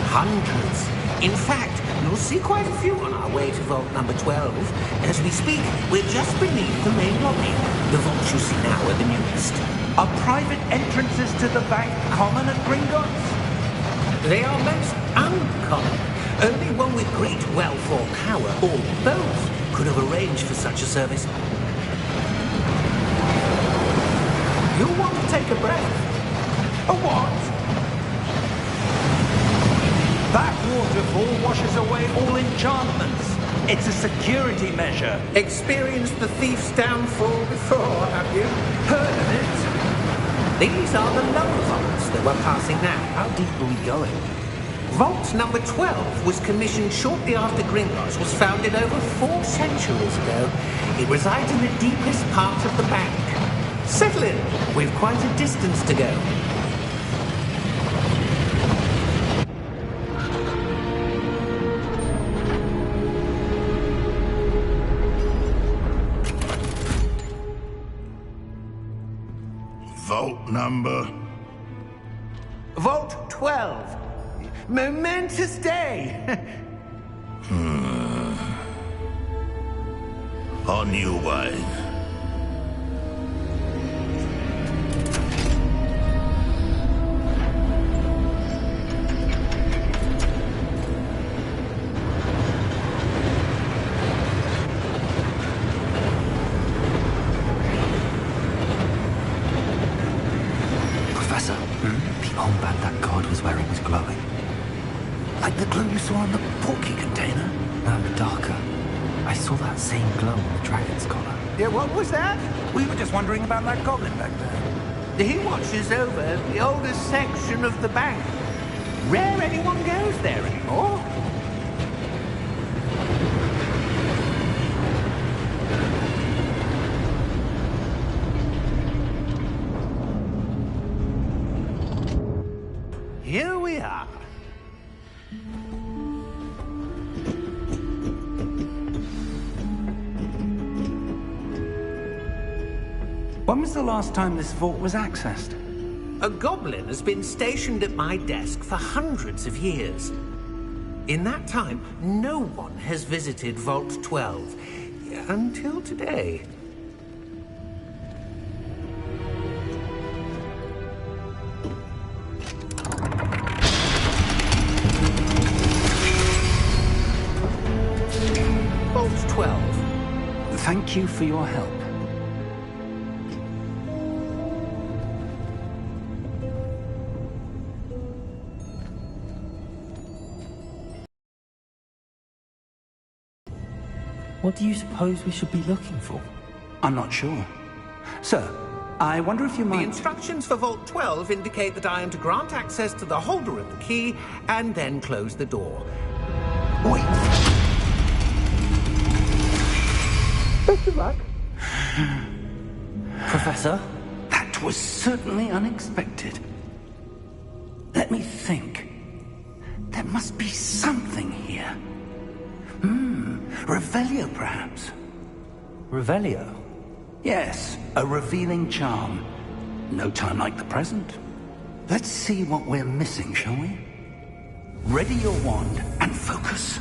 Hundreds. In fact, you'll see quite a few on our way to vault number 12. As we speak, we're just beneath the main lobby. The vaults you see now are the newest. Are private entrances to the bank common at Gringotts? They are most uncommon. Only one with great wealth or power, or both, could have arranged for such a service. You'll want to take a breath. A what? That waterfall washes away all enchantments. It's a security measure. Experienced the thief's downfall before, have you? Heard of it? These are the lower vaults that we're passing now. How deep are we going? Vault number 12 was commissioned shortly after Gringotts was founded over 4 centuries ago. It resides in the deepest part of the bank. Settle in. We've quite a distance to go. Vault number? Vault 12. Momentous day. On your way. Professor, the armband that guard was wearing was glowing. Like the glow you saw on the portkey container? No, darker. I saw that same glow on the dragon's collar. Yeah, what was that? We were just wondering about that goblin back there. He watches over the oldest section of the bank. Rare anyone goes there anymore. Here we are. When was the last time this vault was accessed? A goblin has been stationed at my desk for hundreds of years. In that time, no one has visited Vault 12. Until today. Vault 12. Thank you for your help. What do you suppose we should be looking for? I'm not sure. Sir, I wonder if you The might... instructions for Vault 12 indicate that I am to grant access to the holder of the key and then close the door. Wait. Best of luck. Professor? That was certainly unexpected. Let me think. There must be something here. Revelio, perhaps? Revelio? Yes, a revealing charm. No time like the present. Let's see what we're missing, shall we? Ready your wand and focus.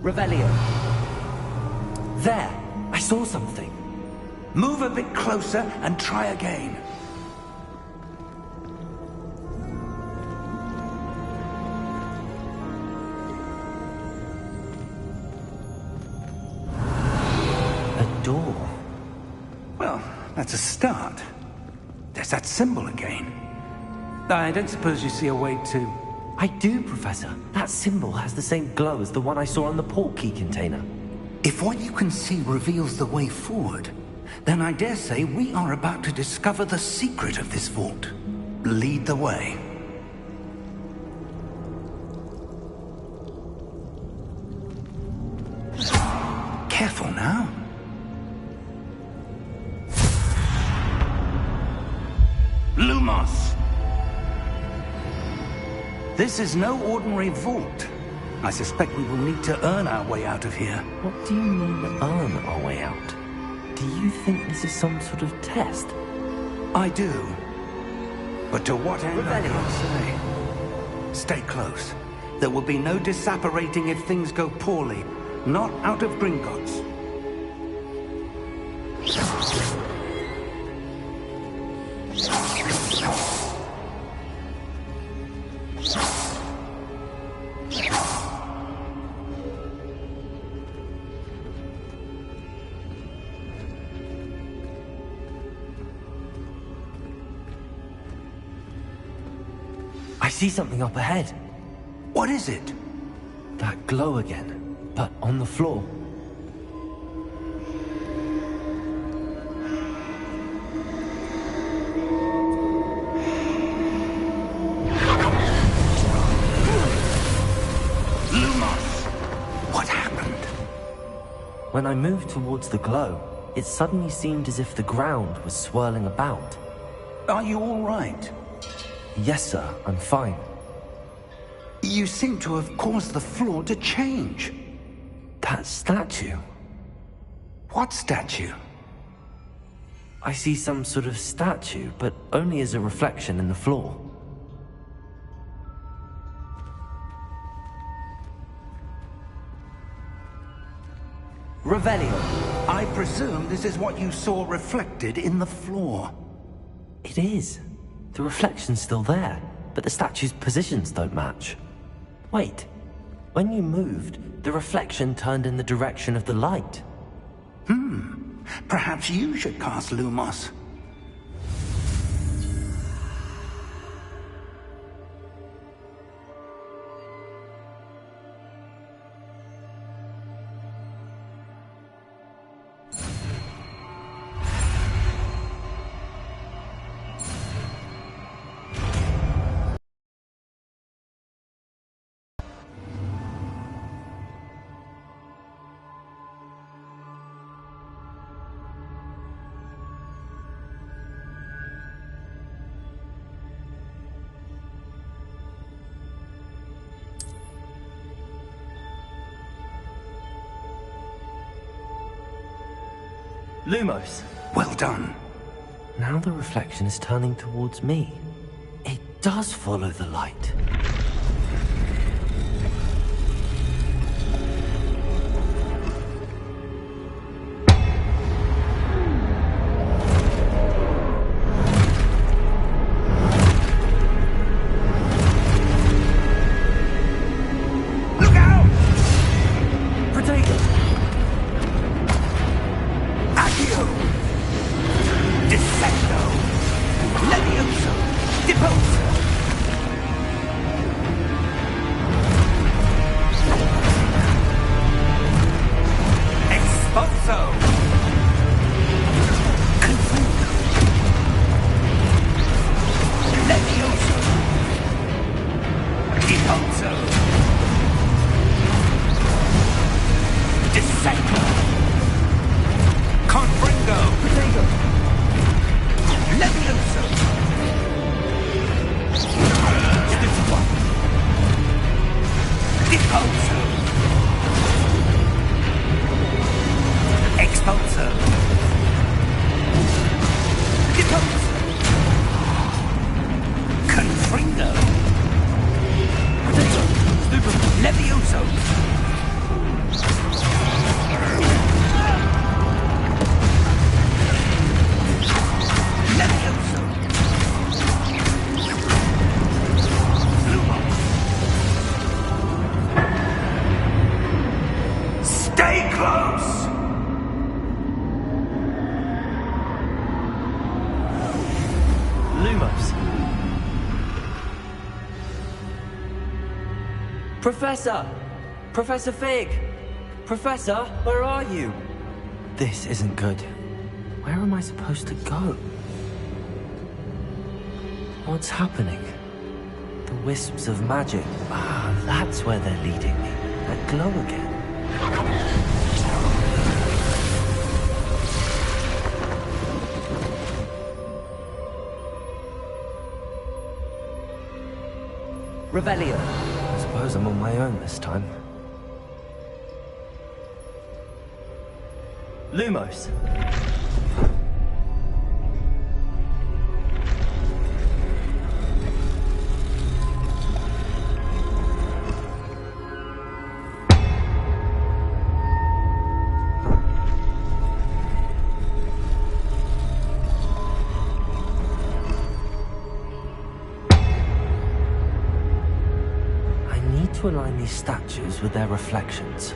Revelio. There! I saw something. Move a bit closer and try again. A door. Well, that's a start. There's that symbol again. I don't suppose you see a way to I do, Professor. That symbol has the same glow as the one I saw on the port key container. If what you can see reveals the way forward, then I dare say we are about to discover the secret of this vault. Lead the way. Careful now. Lumos! This is no ordinary vault. I suspect we will need to earn our way out of here. What do you mean, earn our way out? Do you think this is some sort of test? I do. But to what end, I can't say. Stay close. There will be no disapparating if things go poorly. Not out of Gringotts. I see something up ahead. What is it? That glow again, but on the floor. Lumos! What happened? When I moved towards the glow, it suddenly seemed as if the ground was swirling about. Are you all right? Yes, sir, I'm fine. You seem to have caused the floor to change. That statue. What statue? I see some sort of statue, but only as a reflection in the floor. Revelio, I presume this is what you saw reflected in the floor. It is. The reflection's still there, but the statue's positions don't match. Wait. When you moved, the reflection turned in the direction of the light. Perhaps you should cast Lumos. Lumos! Well done. Now the reflection is turning towards me. It does follow the light. Look out! Protego! Accio! Dissecto! Levioso! Deposo! Expulso! Confundo! Levioso! Deposo! Dissecto! Confringo! Protego! Levioso! Deposo! Professor! Professor Fig! Professor, where are you? This isn't good. Where am I supposed to go? What's happening? The wisps of magic. Ah, that's where they're leading me. That glow again. Revelio. I suppose I'm on my own this time. Lumos. To align these statues with their reflections.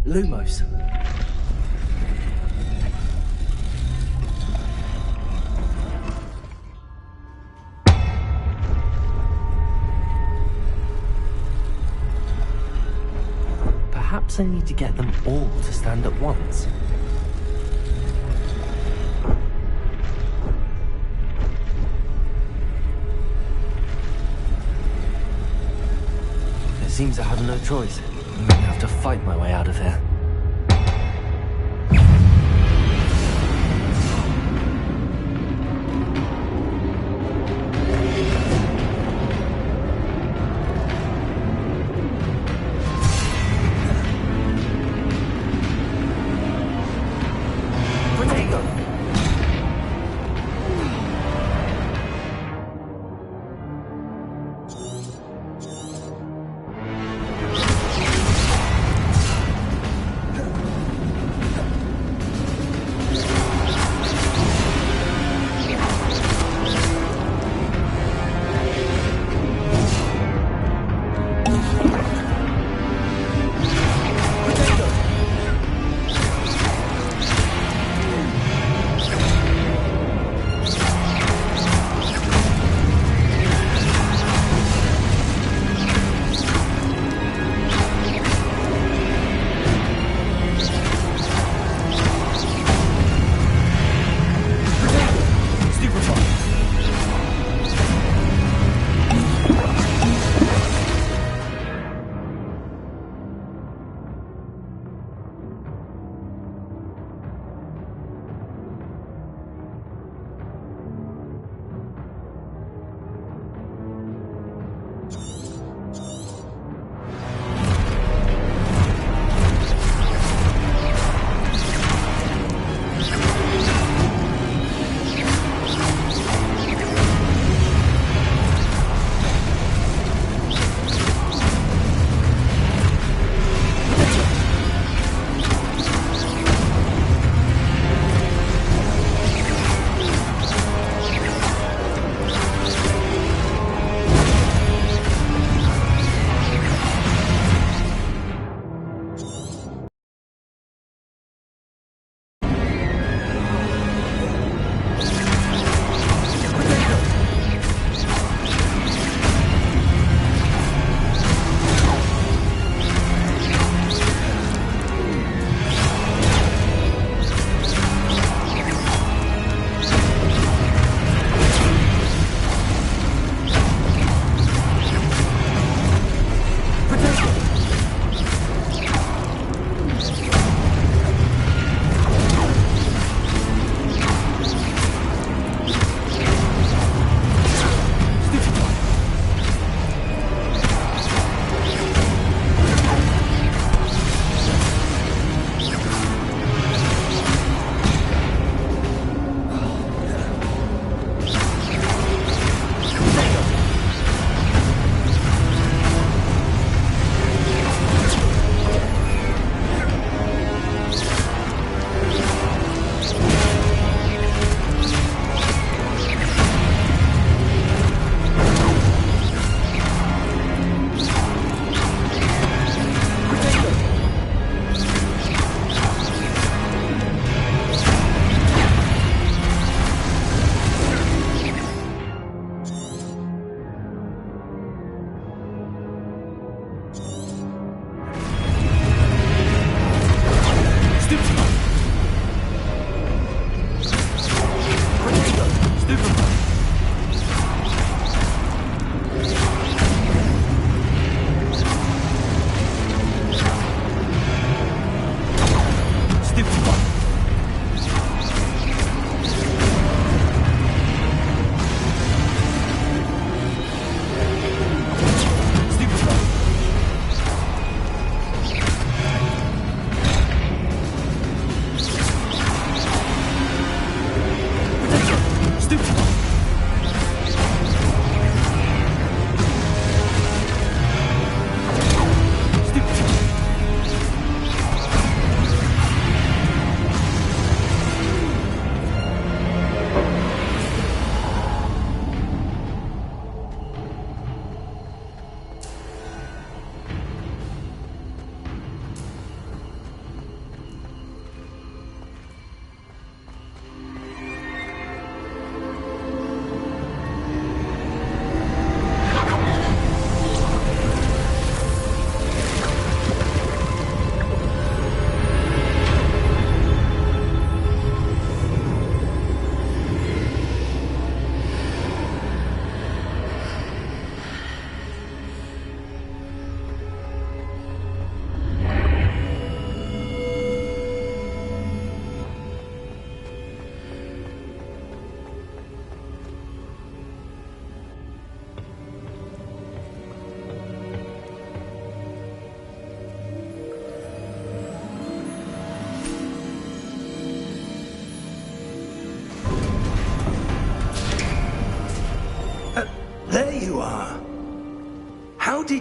Lumos. Perhaps I need to get them all to stand at once. It seems I have no choice. I'm gonna have to fight my way out of here.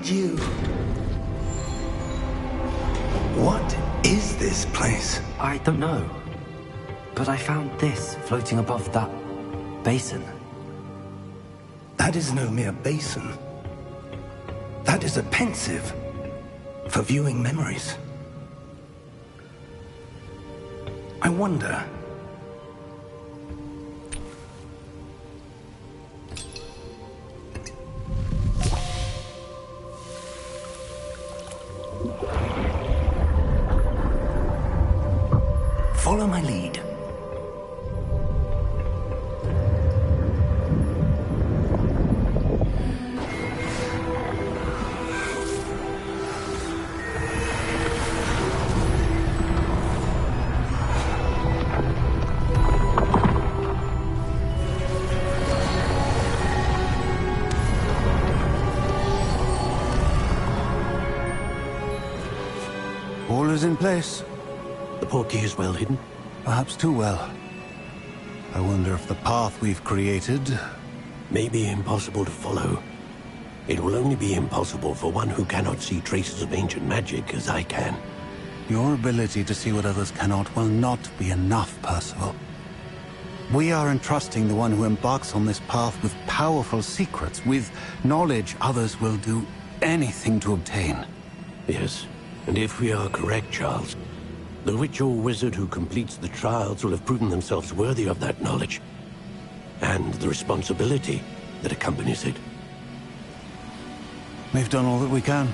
did you? What is this place? I don't know. But I found this floating above that basin. That is no mere basin. That is a pensive for viewing memories. I wonder... Follow my lead. All is in place. The portkey is well hidden. Perhaps too well. I wonder if the path we've created... May be impossible to follow. It will only be impossible for one who cannot see traces of ancient magic as I can. Your ability to see what others cannot will not be enough, Percival. We are entrusting the one who embarks on this path with powerful secrets, with knowledge others will do anything to obtain. Yes, and if we are correct, Charles, the witch or wizard who completes the trials will have proven themselves worthy of that knowledge, and the responsibility that accompanies it. We've done all that we can.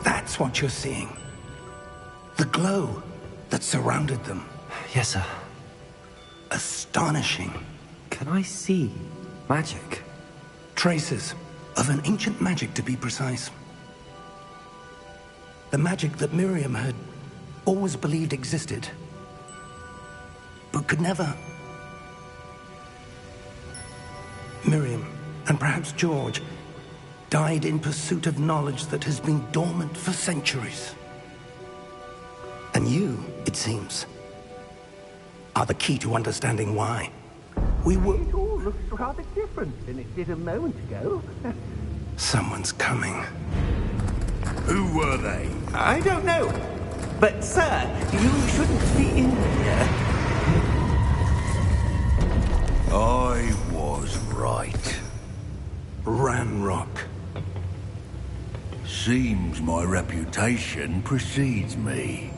That's what you're seeing. The glow that surrounded them. Yes, sir. Astonishing. Can I see magic? Traces of an ancient magic, to be precise. The magic that Miriam had always believed existed, but could never. Miriam, and perhaps George, died in pursuit of knowledge that has been dormant for centuries. And you, it seems, are the key to understanding why. We were... It all looks rather different than it did a moment ago. Someone's coming. Who were they? I don't know. But, sir, you shouldn't be in here. I was right. Ranrock. Seems my reputation precedes me.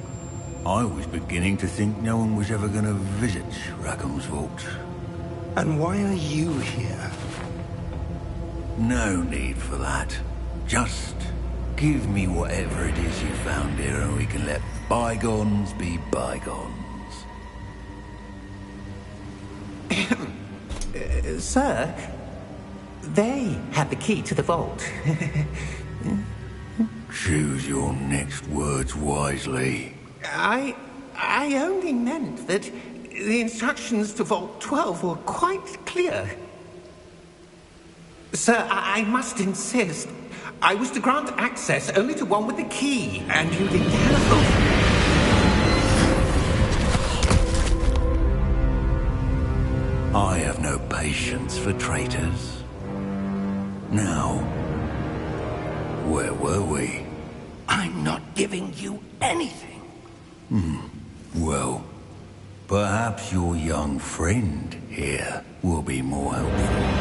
I was beginning to think no one was ever going to visit Rackham's Vault. And why are you here? No need for that. Just give me whatever it is you found here and we can let bygones be bygones. Sir, they had the key to the vault. Choose your next words wisely. I only meant that the instructions to Vault 12 were quite clear. Sir, I must insist. I was to grant access only to one with the key, and you didn't have... I have no patience for traitors. Now, where were we? I'm not giving you anything. Well, perhaps your young friend here will be more helpful.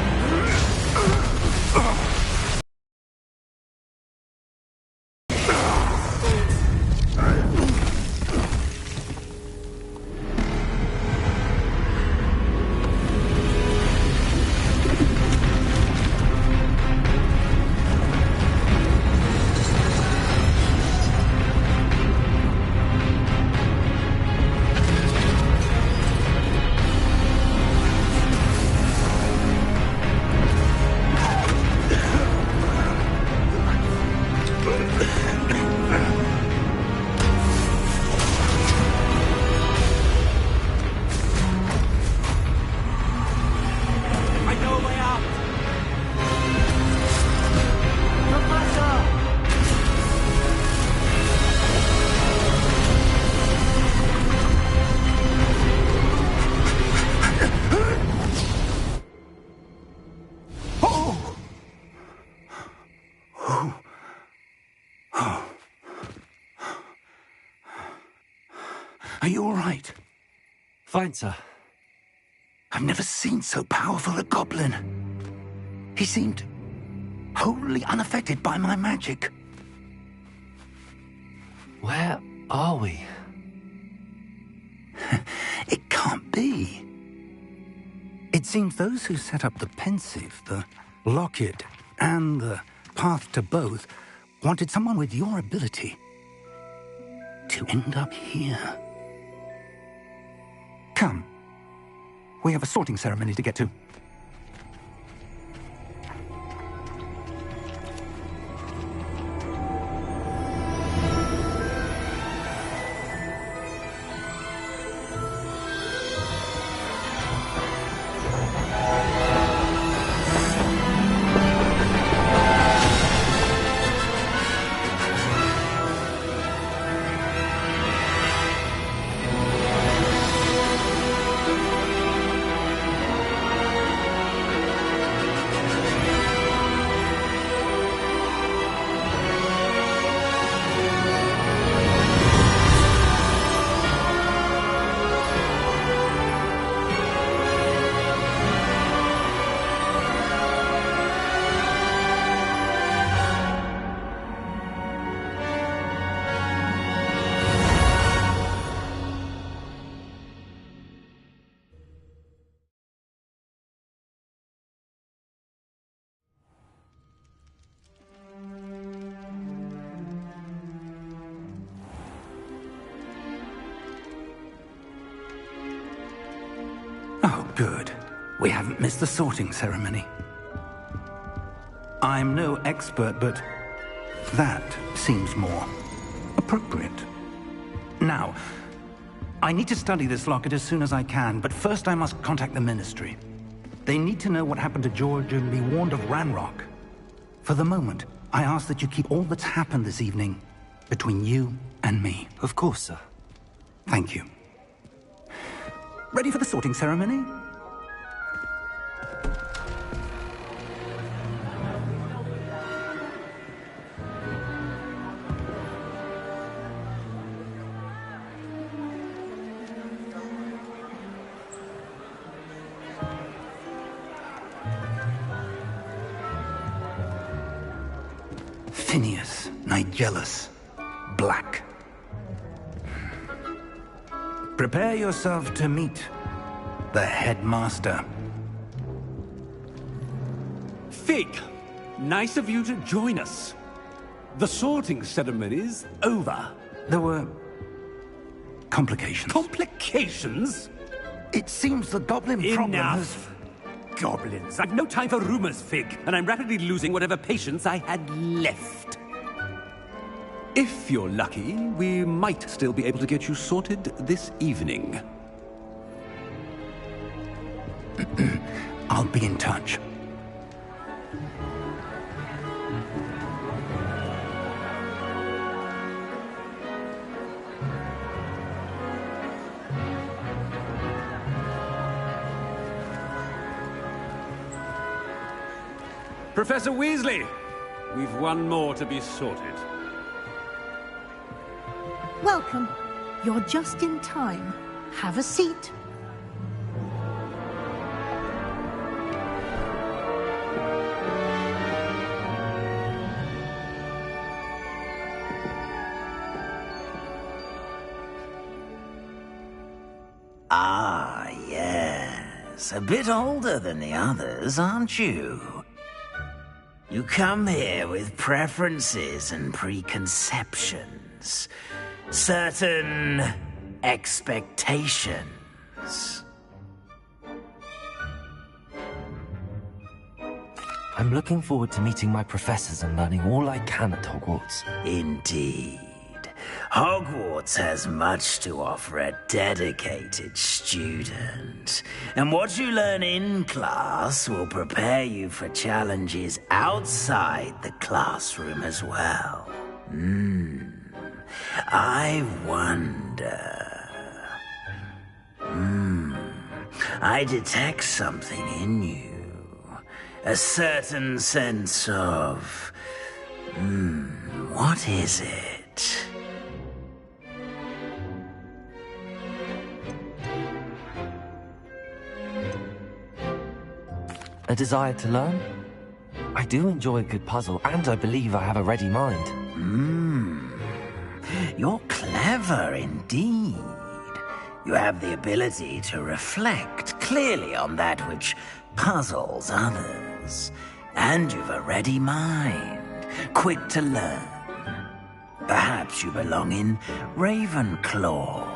Are you all right? Fine, sir. I've never seen so powerful a goblin. He seemed wholly unaffected by my magic. Where are we? It can't be. It seems those who set up the pensive, the locket, and the path to both wanted someone with your ability to end up here. Come. We have a sorting ceremony to get to. Oh, good. We haven't missed the sorting ceremony. I'm no expert, but that seems more appropriate. Now, I need to study this locket as soon as I can, but first I must contact the Ministry. They need to know what happened to George and be warned of Ranrock. For the moment, I ask that you keep all that's happened this evening between you and me. Of course, sir. Thank you. Ready for the sorting ceremony? Phineas, Nigellus, Black. Prepare yourself to meet the headmaster. Fig, nice of you to join us. The sorting ceremony's over. There were complications. Complications? It seems the goblin problem has... Enough. Goblins. I've no time for rumors, Fig, and I'm rapidly losing whatever patience I had left. If you're lucky, we might still be able to get you sorted this evening. I'll be in touch. Professor Weasley, we've one more to be sorted. Welcome. You're just in time. Have a seat. Ah, yes. A bit older than the others, aren't you? You come here with preferences and preconceptions. Certain expectations. I'm looking forward to meeting my professors and learning all I can at Hogwarts. Indeed. Hogwarts has much to offer a dedicated student. And what you learn in class will prepare you for challenges outside the classroom as well. I wonder... I detect something in you. A certain sense of... what is it? A desire to learn? I do enjoy a good puzzle, and I believe I have a ready mind. You're clever indeed. You have the ability to reflect clearly on that which puzzles others. And you've a ready mind, quick to learn. Perhaps you belong in Ravenclaw.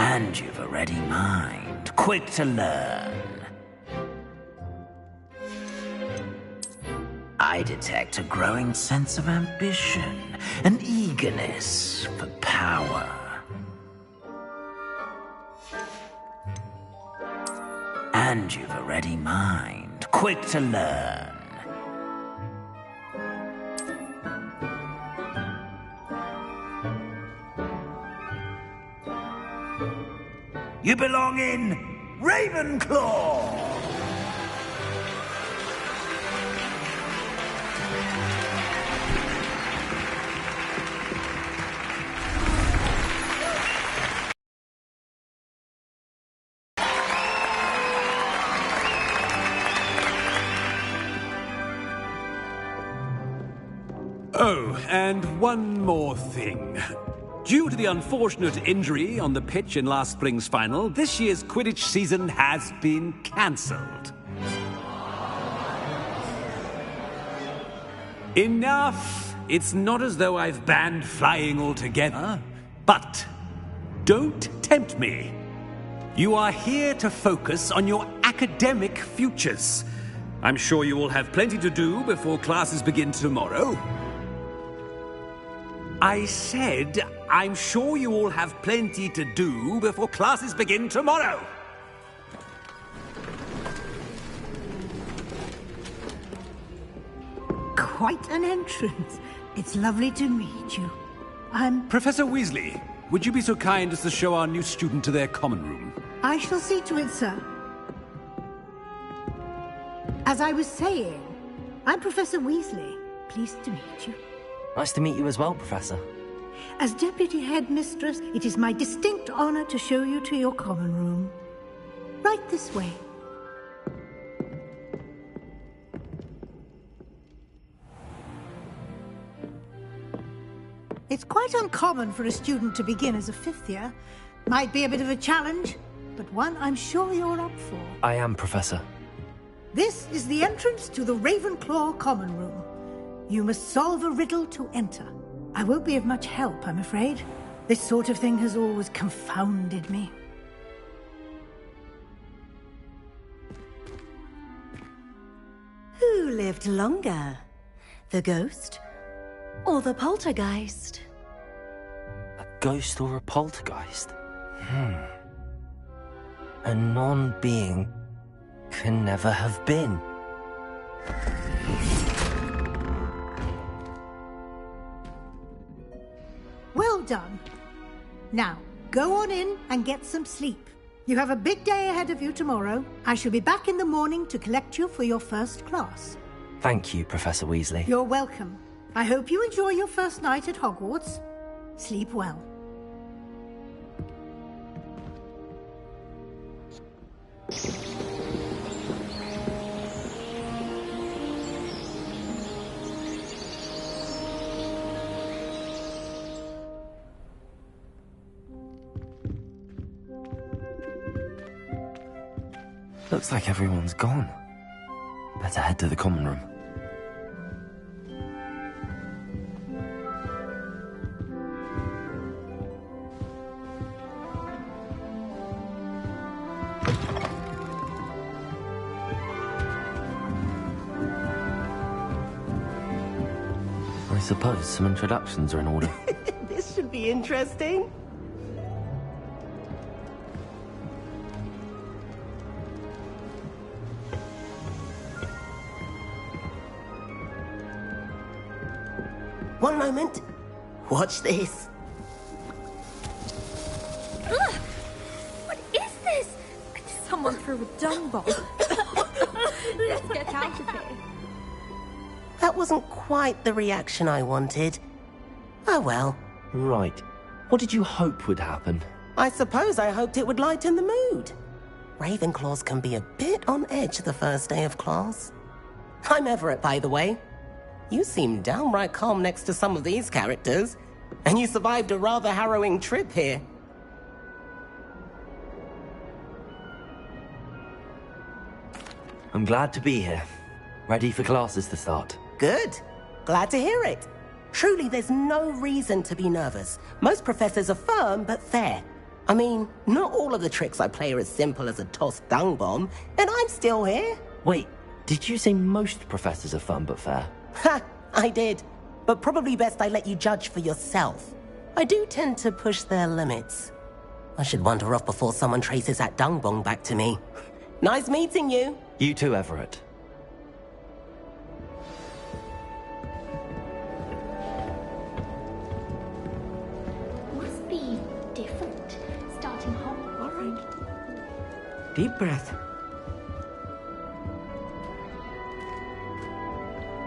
And you've a ready mind, quick to learn. I detect a growing sense of ambition, an eagerness for power. And you've a ready mind, quick to learn. You belong in Ravenclaw! Oh, and one more thing. Due to the unfortunate injury on the pitch in last spring's final, this year's Quidditch season has been cancelled. Enough! It's not as though I've banned flying altogether. But don't tempt me. You are here to focus on your academic futures. I'm sure you will have plenty to do before classes begin tomorrow. I said, I'm sure you all have plenty to do before classes begin tomorrow. Quite an entrance. It's lovely to meet you. Professor Weasley, would you be so kind as to show our new student to their common room? I shall see to it, sir. As I was saying, I'm Professor Weasley. Pleased to meet you. Nice to meet you as well, Professor. As Deputy Headmistress, it is my distinct honor to show you to your common room. Right this way. It's quite uncommon for a student to begin as a fifth year. Might be a bit of a challenge, but one I'm sure you're up for. I am, Professor. This is the entrance to the Ravenclaw common room. You must solve a riddle to enter. I won't be of much help, I'm afraid. This sort of thing has always confounded me. Who lived longer? The ghost or the poltergeist? A ghost or a poltergeist? A non-being can never have been. Well done. Now, go on in and get some sleep. You have a big day ahead of you tomorrow. I shall be back in the morning to collect you for your first class. Thank you, Professor Weasley. You're welcome. I hope you enjoy your first night at Hogwarts. Sleep well. Looks like everyone's gone. Better head to the common room. I suppose some introductions are in order. This should be interesting. One moment. Watch this. Ugh! What is this? Someone threw a dung bomb. Let's get out of here. That wasn't quite the reaction I wanted. Oh well. Right. What did you hope would happen? I suppose I hoped it would lighten the mood. Ravenclaws can be a bit on edge the first day of class. I'm Everett, by the way. You seem downright calm next to some of these characters, and you survived a rather harrowing trip here. I'm glad to be here. Ready for classes to start. Good. Glad to hear it. Truly, there's no reason to be nervous. Most professors are firm but fair. I mean, not all of the tricks I play are as simple as a tossed dung bomb, and I'm still here. Wait, did you say most professors are fun but fair? Ha! I did. But probably best I let you judge for yourself. I do tend to push their limits. I should wander off before someone traces that dung bomb back to me. Nice meeting you. You too, Everett. Must be different. Starting Hogwarts. All right. Deep breath.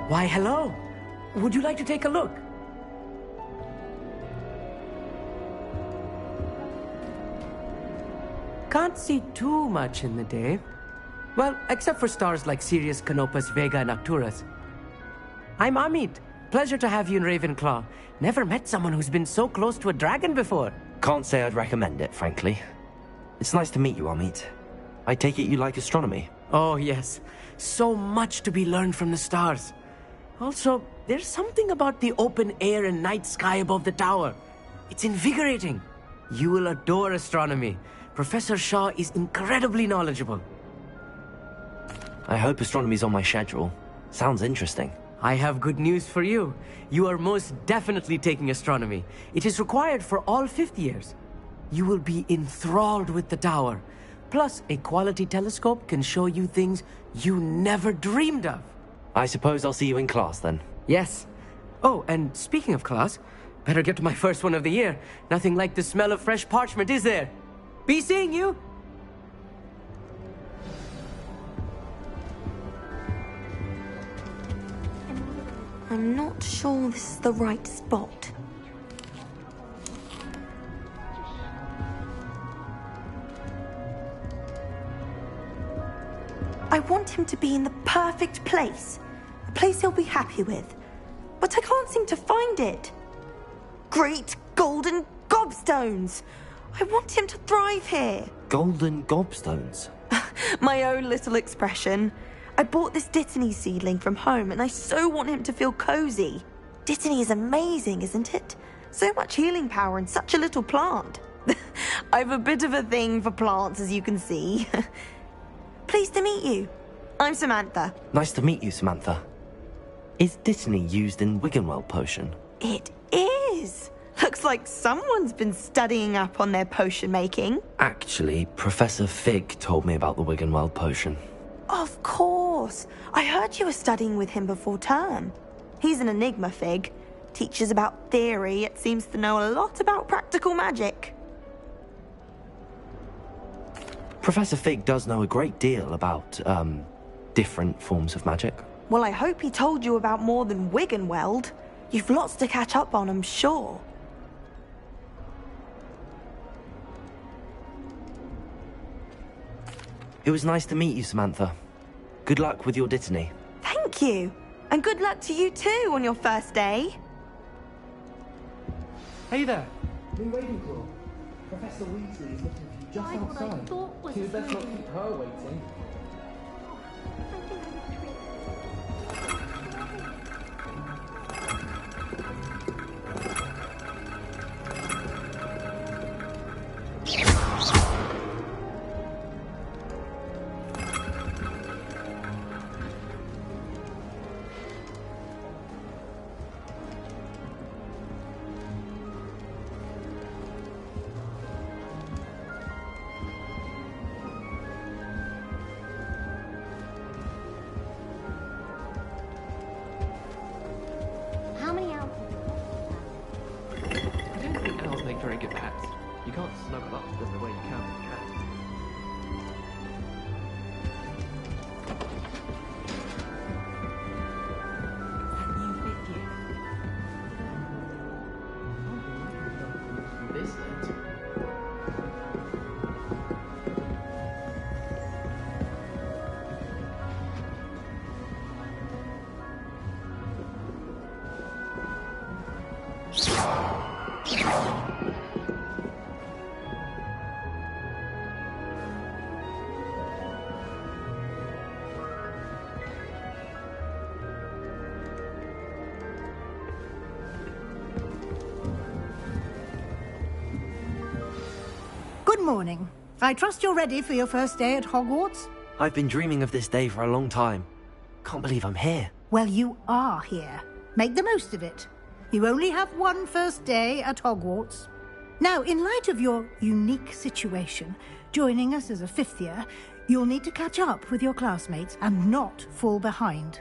Why, hello. Would you like to take a look? Can't see too much in the day. Well, except for stars like Sirius, Canopus, Vega, and Arcturus. I'm Amit. Pleasure to have you in Ravenclaw. Never met someone who's been so close to a dragon before. Can't say I'd recommend it, frankly. It's nice to meet you, Amit. I take it you like astronomy? Oh, yes. So much to be learned from the stars. Also, there's something about the open air and night sky above the tower. It's invigorating. You will adore astronomy. Professor Shaw is incredibly knowledgeable. I hope astronomy's on my schedule. Sounds interesting. I have good news for you. You are most definitely taking astronomy. It is required for all fifth years. You will be enthralled with the tower. Plus, a quality telescope can show you things you never dreamed of. I suppose I'll see you in class then. Yes. Oh, and speaking of class, better get to my first one of the year. Nothing like the smell of fresh parchment, is there? Be seeing you! I'm not sure this is the right spot. I want him to be in the perfect place. A place he'll be happy with. But I can't seem to find it. Great golden gobstones! I want him to thrive here. Golden gobstones? My own little expression. I bought this Dittany seedling from home and I so want him to feel cozy. Dittany is amazing, isn't it? So much healing power in such a little plant. I've a bit of a thing for plants, as you can see. Pleased to meet you. I'm Samantha. Nice to meet you, Samantha. Is Dittany used in Wiggenweld potion? It is. Looks like someone's been studying up on their potion making. Actually, Professor Fig told me about the Wiggenweld potion. Of course. I heard you were studying with him before term. He's an enigma, Fig. Teaches about theory, yet seems to know a lot about practical magic. Professor Fig does know a great deal about, different forms of magic. Well, I hope he told you about more than Wiggenweld. You've lots to catch up on, I'm sure. It was nice to meet you, Samantha. Good luck with your Dittany. Thank you. And good luck to you too on your first day. Hey there. Been waiting for. Professor Weasley is looking for you just outside. She would best not keep her waiting. Good morning. I trust you're ready for your first day at Hogwarts? I've been dreaming of this day for a long time. Can't believe I'm here. Well, you are here. Make the most of it. You only have one first day at Hogwarts. Now, in light of your unique situation, joining us as a fifth year, you'll need to catch up with your classmates and not fall behind.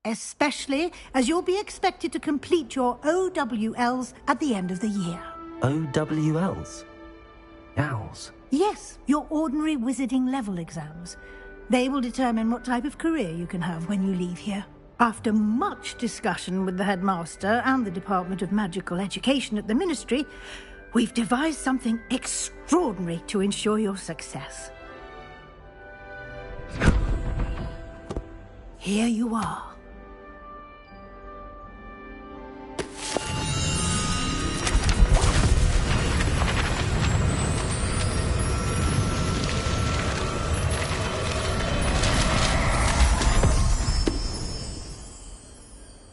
Especially as you'll be expected to complete your OWLs at the end of the year. OWLs? Owls? Yes, your ordinary wizarding level exams. They will determine what type of career you can have when you leave here. After much discussion with the headmaster and the Department of Magical Education at the Ministry, we've devised something extraordinary to ensure your success. Here you are.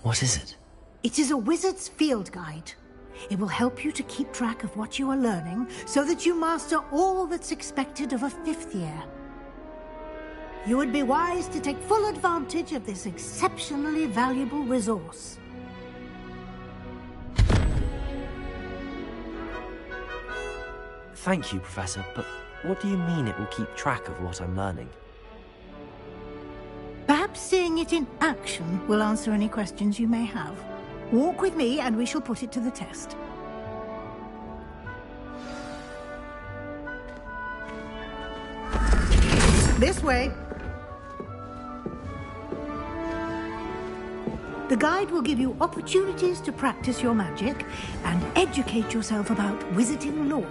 What is it? It is a wizard's field guide. It will help you to keep track of what you are learning so that you master all that's expected of a 5th year. You would be wise to take full advantage of this exceptionally valuable resource. Thank you, Professor, but what do you mean it will keep track of what I'm learning? Perhaps seeing it in action will answer any questions you may have. Walk with me and we shall put it to the test. This way. The guide will give you opportunities to practice your magic and educate yourself about wizarding lore.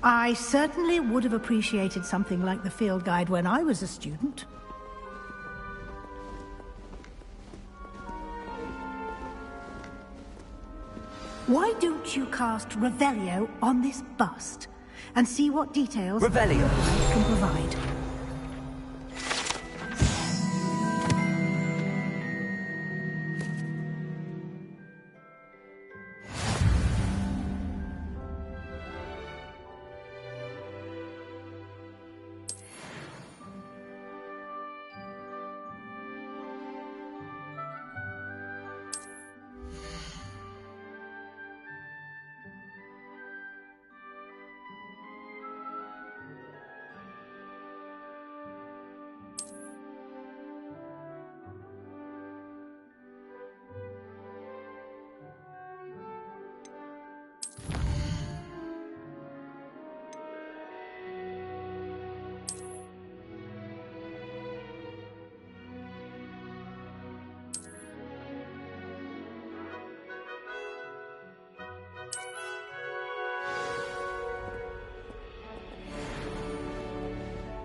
I certainly would have appreciated something like the field guide when I was a student. Why don't you cast Revelio on this bust and see what details Revelio can provide?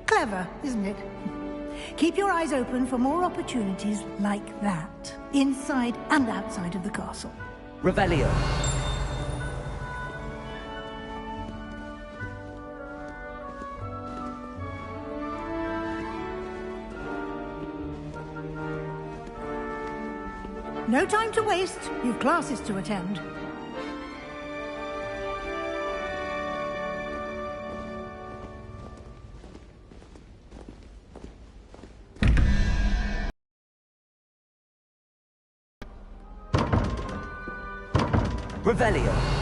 Clever, isn't it? Keep your eyes open for more opportunities like that, inside and outside of the castle. Revelio. No time to waste. You've classes to attend. Revelio.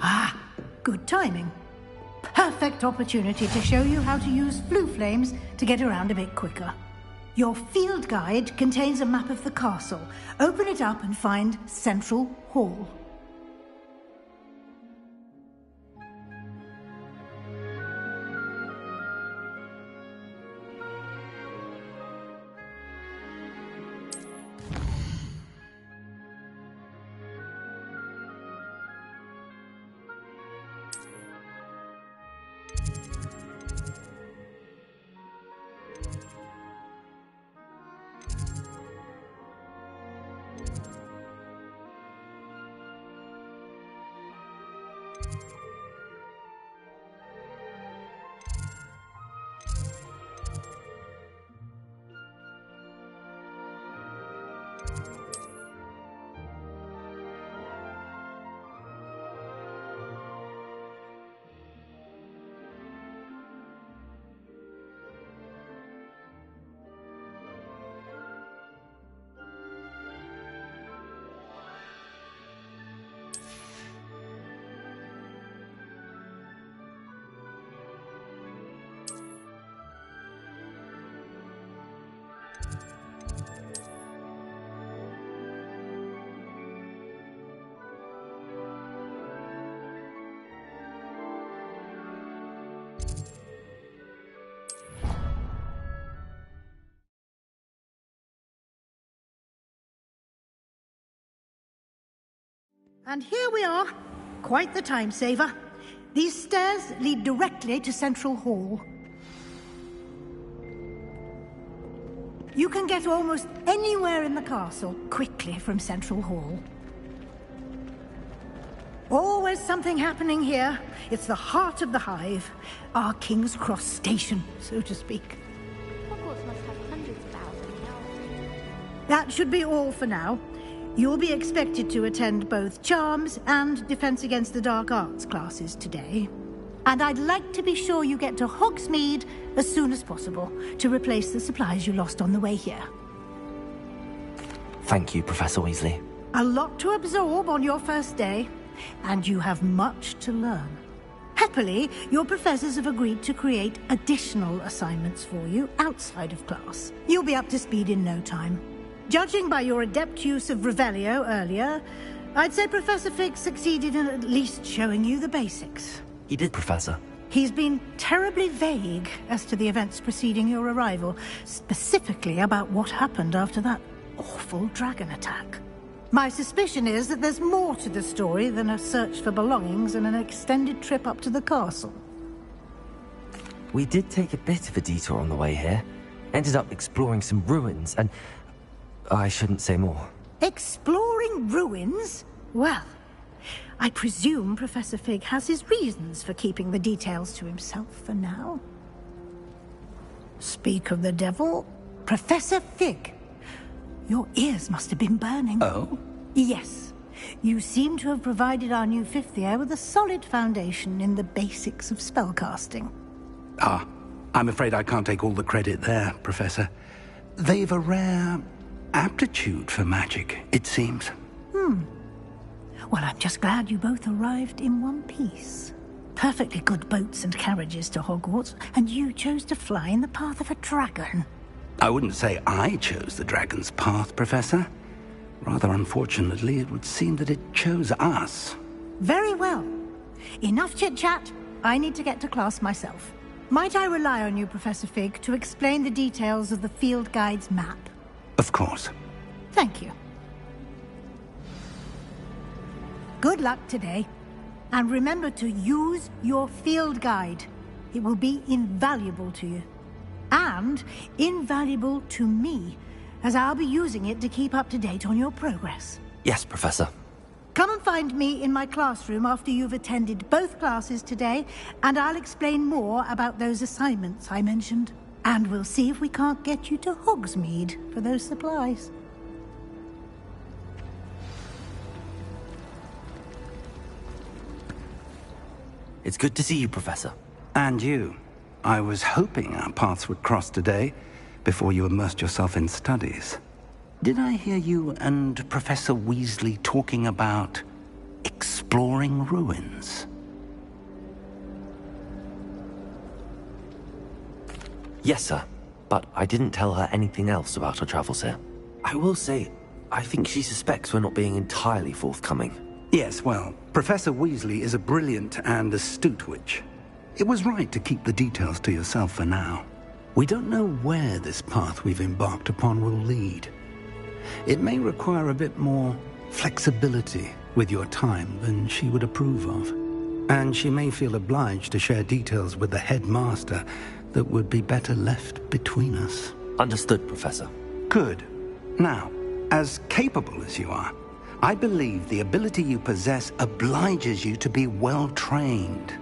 Ah, good timing. Perfect opportunity to show you how to use flue flames to get around a bit quicker. Your field guide contains a map of the castle. Open it up and find Central Hall. And here we are. Quite the time saver. These stairs lead directly to Central Hall. You can get almost anywhere in the castle quickly from Central Hall. Always something happening here. It's the heart of the Hive. Our King's Cross station, so to speak. Hogwarts must have hundreds of hours. That should be all for now. You'll be expected to attend both Charms and Defense Against the Dark Arts classes today. And I'd like to be sure you get to Hogsmeade as soon as possible to replace the supplies you lost on the way here. Thank you, Professor Weasley. A lot to absorb on your first day, and you have much to learn. Happily, your professors have agreed to create additional assignments for you outside of class. You'll be up to speed in no time. Judging by your adept use of Revelio earlier, I'd say Professor Fig succeeded in at least showing you the basics. He did, Professor. He's been terribly vague as to the events preceding your arrival, specifically about what happened after that awful dragon attack. My suspicion is that there's more to the story than a search for belongings and an extended trip up to the castle. We did take a bit of a detour on the way here. Ended up exploring some ruins and... I shouldn't say more. Exploring ruins? Well, I presume Professor Fig has his reasons for keeping the details to himself for now. Speak of the devil, Professor Fig. Your ears must have been burning. Oh? Yes. You seem to have provided our new fifth year with a solid foundation in the basics of spellcasting. Ah, I'm afraid I can't take all the credit there, Professor. They've a rare aptitude for magic, it seems. Well, I'm just glad you both arrived in one piece. Perfectly good boats and carriages to Hogwarts, and you chose to fly in the path of a dragon. I wouldn't say I chose the dragon's path, Professor. Rather unfortunately, it would seem that it chose us. Very well. Enough chit-chat. I need to get to class myself. Might I rely on you, Professor Fig, to explain the details of the field guide's map? Of course. Thank you. Good luck today. And remember to use your field guide. It will be invaluable to you. And invaluable to me, as I'll be using it to keep up to date on your progress. Yes, Professor. Come and find me in my classroom after you've attended both classes today, and I'll explain more about those assignments I mentioned. And we'll see if we can't get you to Hogsmeade for those supplies. It's good to see you, Professor. And you. I was hoping our paths would cross today, before you immersed yourself in studies. Did I hear you and Professor Weasley talking about exploring ruins? Yes, sir. But I didn't tell her anything else about our travels here. I will say, I think she suspects we're not being entirely forthcoming. Yes, well, Professor Weasley is a brilliant and astute witch. It was right to keep the details to yourself for now. We don't know where this path we've embarked upon will lead. It may require a bit more flexibility with your time than she would approve of. And she may feel obliged to share details with the headmaster that would be better left between us. Understood, Professor. Good. Now, as capable as you are, I believe the ability you possess obliges you to be well-trained.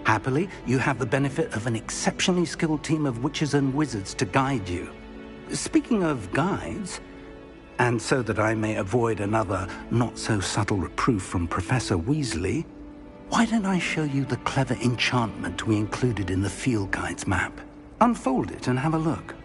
Happily, you have the benefit of an exceptionally skilled team of witches and wizards to guide you. Speaking of guides, and so that I may avoid another not-so-subtle reproof from Professor Weasley, why don't I show you the clever enchantment we included in the field guide's map? Unfold it and have a look.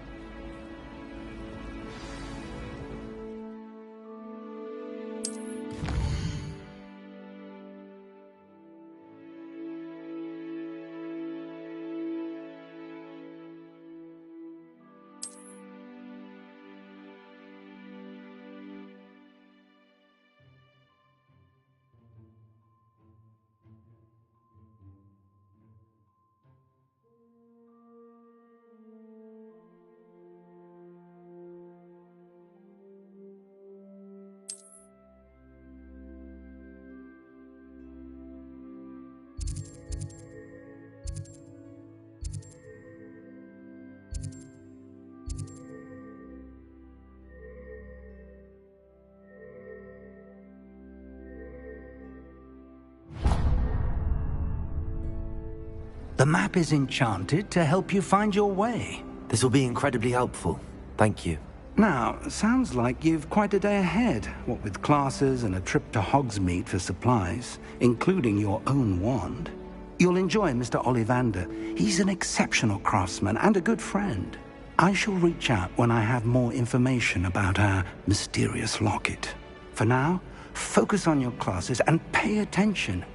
The map is enchanted to help you find your way. This will be incredibly helpful. Thank you. Now, sounds like you've quite a day ahead, what with classes and a trip to Hogsmeade for supplies, including your own wand. You'll enjoy Mr. Ollivander. He's an exceptional craftsman and a good friend. I shall reach out when I have more information about our mysterious locket. For now, focus on your classes and pay attention.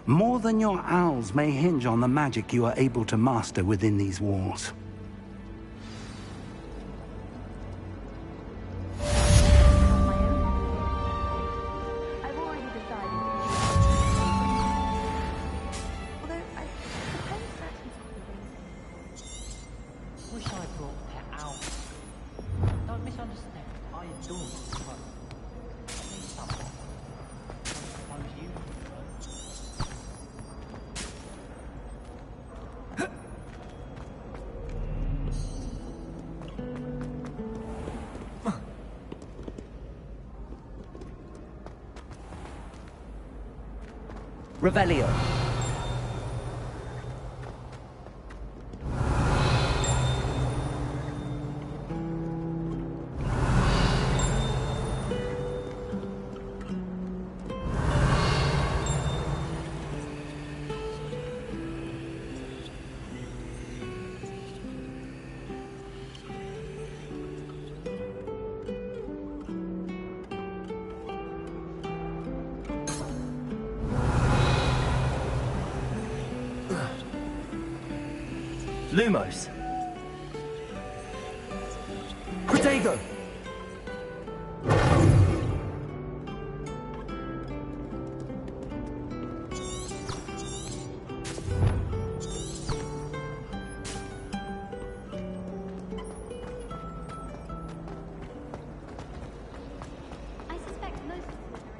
More than your owls may hinge on the magic you are able to master within these walls. Revelio. Lumos. Protego. I suspect most of them are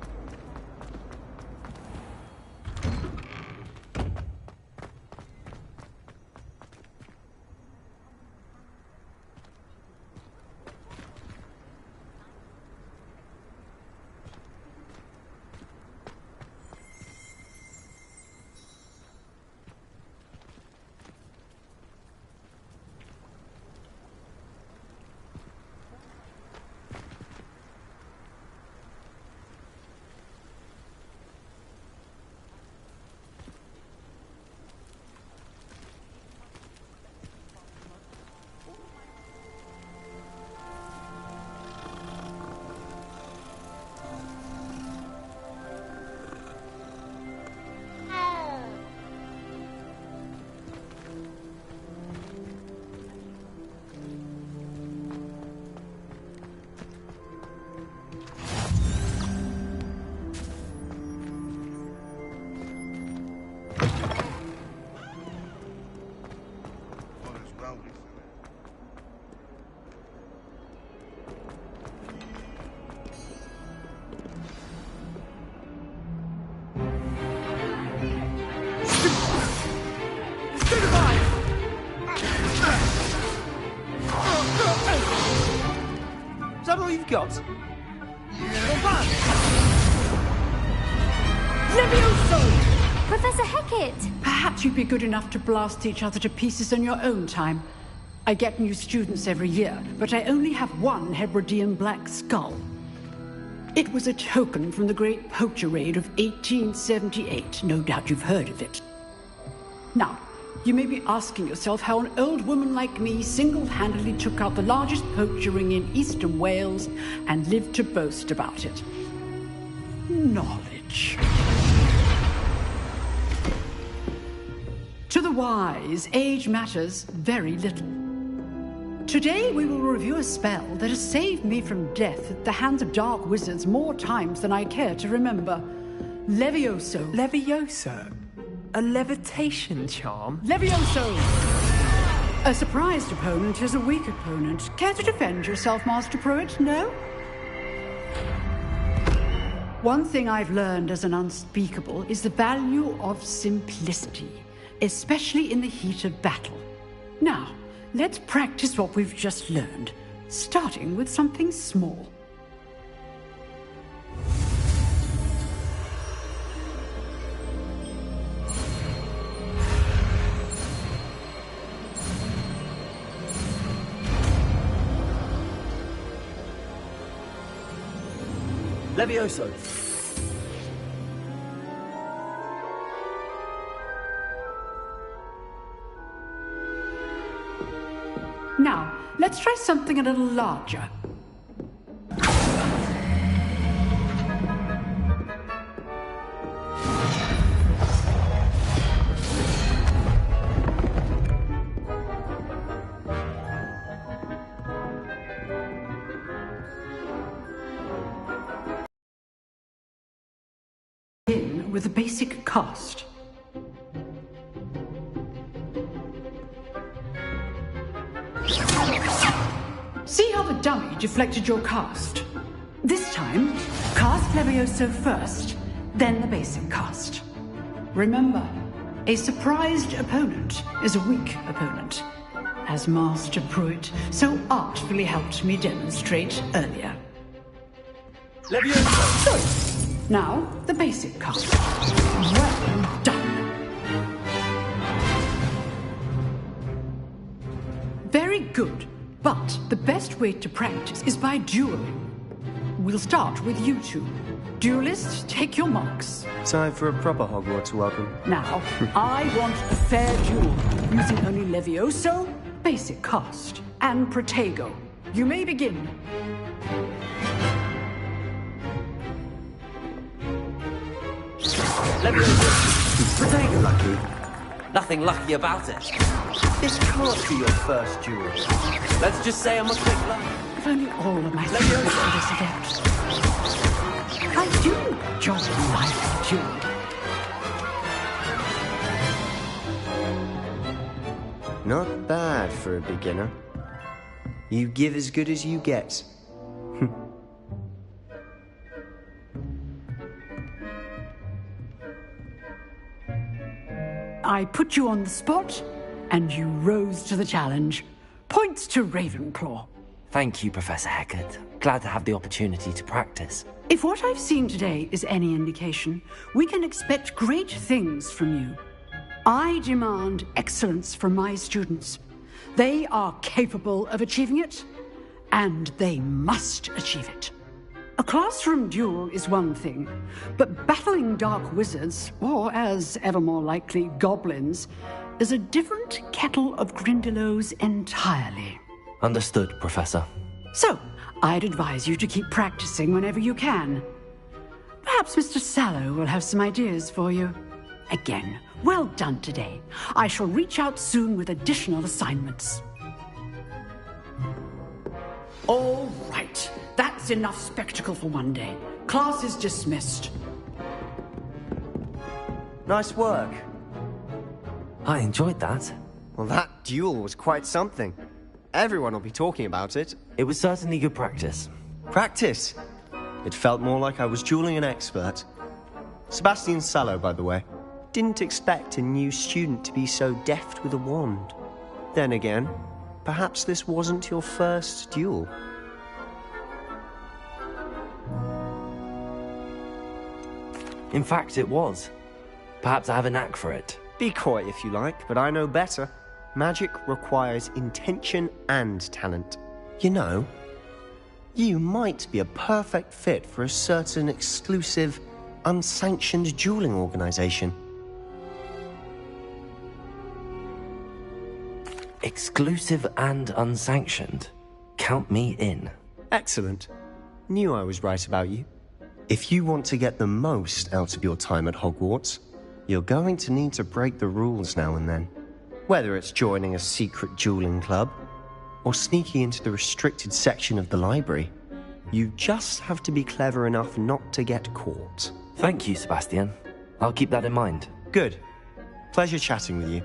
Is that all you've got? Levioso! Professor Hecat! Perhaps you'd be good enough to blast each other to pieces in your own time. I get new students every year, but I only have one Hebridean black skull. It was a token from the Great Poacher Raid of 1878. No doubt you've heard of it. Now, you may be asking yourself how an old woman like me single-handedly took out the largest poacher ring in eastern Wales and lived to boast about it. Knowledge. To the wise, age matters very little. Today we will review a spell that has saved me from death at the hands of dark wizards more times than I care to remember. Levioso. Levioso? A levitation charm? Levioso! A surprised opponent is a weak opponent. Care to defend yourself, Master Pruitt? No? One thing I've learned as an unspeakable is the value of simplicity, especially in the heat of battle. Now, let's practice what we've just learned, starting with something small. Levioso. Now, let's try something a little larger. In with a basic cast. See how the dummy deflected your cast? This time, cast Levioso first, then the basic cast. Remember, a surprised opponent is a weak opponent, as Master Pruitt so artfully helped me demonstrate earlier. Levioso! Good. Now, the basic cast. Well done. Very good. But the best way to practice is by dueling. We'll start with you two. Duelists, take your marks. Time for a proper Hogwarts welcome. Now, I want a fair duel, using only Levioso, basic cast, and Protego. You may begin. Levioso. Protego lucky. Nothing lucky about it. This can't be your first duel. Let's just say I'm a quick learner. If only all of my students were this adept. I do enjoy life duel. Not bad for a beginner. You give as good as you get. I put you on the spot, and you rose to the challenge. Points to Ravenclaw. Thank you, Professor Hecat. Glad to have the opportunity to practice. If what I've seen today is any indication, we can expect great things from you. I demand excellence from my students. They are capable of achieving it, and they must achieve it. A classroom duel is one thing, but battling dark wizards, or as ever more likely, goblins, is a different kettle of Grindylows entirely. Understood, Professor. So, I'd advise you to keep practicing whenever you can. Perhaps Mr. Sallow will have some ideas for you. Again, well done today. I shall reach out soon with additional assignments. All right. That's enough spectacle for one day. Class is dismissed. Nice work. I enjoyed that. Well, that duel was quite something. Everyone will be talking about it. It was certainly good practice. Practice? It felt more like I was dueling an expert. Sebastian Sallow, by the way. Didn't expect a new student to be so deft with a wand. Then again, perhaps this wasn't your first duel. In fact, it was. Perhaps I have a knack for it. Be coy if you like, but I know better. Magic requires intention and talent. You know, you might be a perfect fit for a certain exclusive, unsanctioned dueling organization. Exclusive and unsanctioned. Count me in. Excellent. Knew I was right about you. If you want to get the most out of your time at Hogwarts, you're going to need to break the rules now and then. Whether it's joining a secret dueling club, or sneaking into the restricted section of the library, you just have to be clever enough not to get caught. Thank you, Sebastian. I'll keep that in mind. Good. Pleasure chatting with you.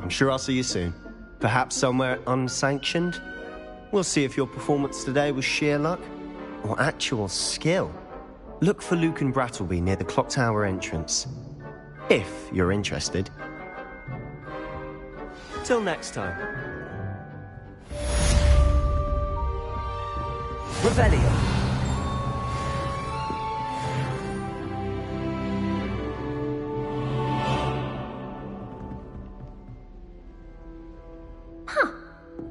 I'm sure I'll see you soon. Perhaps somewhere unsanctioned? We'll see if your performance today was sheer luck, or actual skill. Look for Luke and Brattleby near the clock tower entrance. If you're interested. Till next time. Revelio. Huh.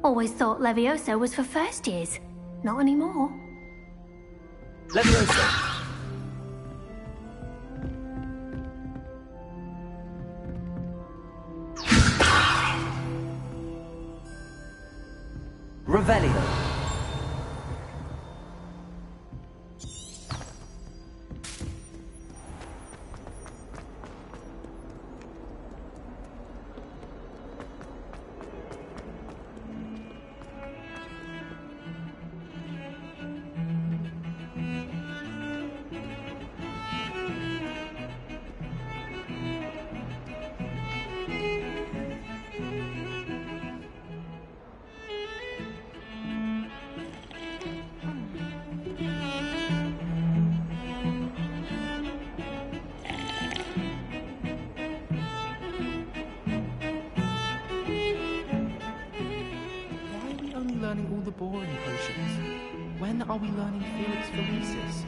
Always thought Levioso was for first years. Not anymore. Levioso. Revelio. Learning all the boring potions. When are we learning Felix Felicis?